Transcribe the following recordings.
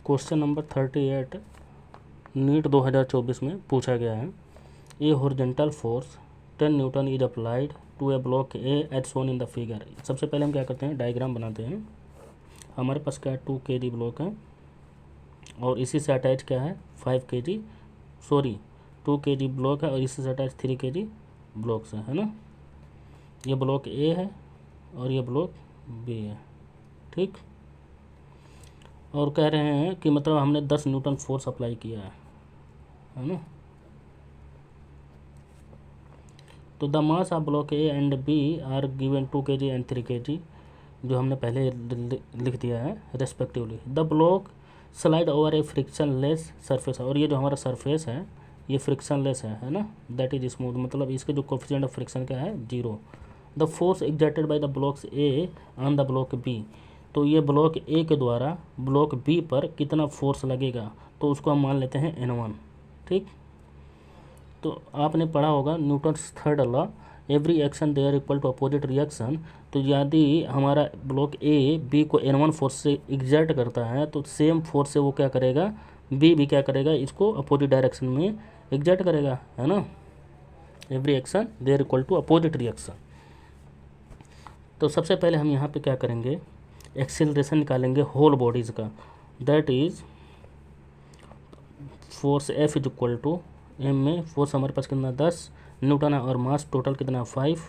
Question number 38 NEET 2024 में पूछा गया है। A horizontal force 10 newton is applied to a block A as shown in the figure. सबसे पहले हम क्या करते हैं, डायग्राम बनाते हैं। हमारे पास क्या है, 2 kg ब्लॉक है और इसी से अटैच क्या है, 5 kg 2 kg ब्लॉक है और इसी से अटैच 3 kg ब्लॉक्स है ना। ये ब्लॉक ए है और ये ब्लॉक बी है, ठीक। और कह रहे हैं कि मतलब हमने 10 न्यूटन फोर्स अप्लाई किया है ना। तो the mass of block A and B are given 2 kg and 3 kg, जो हमने पहले लिख दिया है respectively. The block slide over a frictionless surface, और ये जो हमारा सरफेस है ये फ्रिक्शन लेस है ना, दैट इज स्मूथ, मतलब इसके जो कोफिशिएंट ऑफ फ्रिक्शन क्या है, 0। The force exerted by the blocks A on the block B, तो ये ब्लॉक ए के द्वारा ब्लॉक बी पर कितना फोर्स लगेगा, तो उसको हम मान लेते हैं N1, ठीक। तो आपने पढ़ा होगा Newton's third law, every action there equal to opposite reaction. तो यदि हमारा ब्लॉक ए बी को N1 फोर्स से एग्जर्ट करता है तो सेम फोर्स से वो क्या करेगा, बी भी क्या करेगा, इसको अपोजिट डायरेक्शन में एग्जर्ट करेगा, है ना। Every action there equal to opposite reaction. तो सबसे पहले हम यहाँ पे क्या करेंगे, एक्सेलरेशन निकालेंगे होल बॉडीज़ का, that is force F is equal to M में फोर्स हमारे पास कितना 10 न्यूटन है और मास टोटल कितना 5,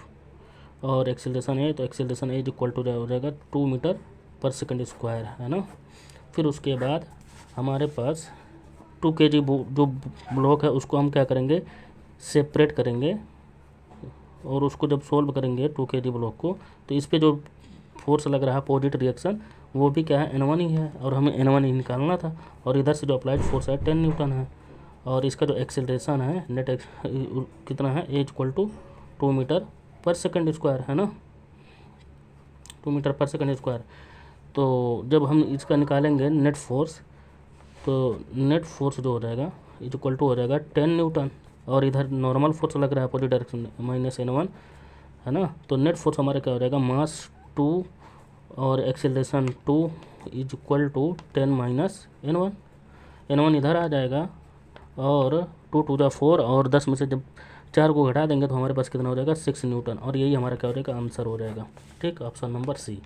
और एक्सेलरेशन है तो एक्सेलरेशन इज इक्वल टू हो जाएगा 2 मीटर पर सेकंड स्क्वायर, है ना। फिर उसके बाद हमारे पास 2 kg जो ब्लॉक है उसको हम क्या करेंगे, सेपरेट करेंगे, और उसको जब सोल्व करेंगे 2 kg ब्लॉक को, तो इस पर जो फोर्स लग रहा है अपोजिट रिएक्शन वो भी क्या है, N1 ही है, और हमें N1 ही निकालना था। और इधर से जो अप्लाइड फोर्स है 10 न्यूटन है, और इसका जो एक्सेलरेशन है नेट कितना है, ए इक्वल टू 2 मीटर पर सेकंड स्क्वायर, है ना, 2 मीटर पर सेकंड स्क्वायर। तो जब हम इसका निकालेंगे नेट फोर्स, तो नेट फोर्स जो हो जाएगा इज इक्वल टू हो जाएगा 10 न्यूटन, और इधर नॉर्मल फोर्स लग रहा है अपोजिट डायरेक्शन में माइनस N1, है ना। तो नेट फोर्स हमारा क्या हो जाएगा, मास 2 और acceleration 2 is equal to 10 minus N1। N1 इधर आ जाएगा और 2 टू द 4, और 10 में से जब 4 को घटा देंगे तो हमारे पास कितना हो जाएगा 6 न्यूटन, और यही हमारा क्या हो जाएगा, आंसर हो जाएगा, ठीक। ऑप्शन नंबर सी।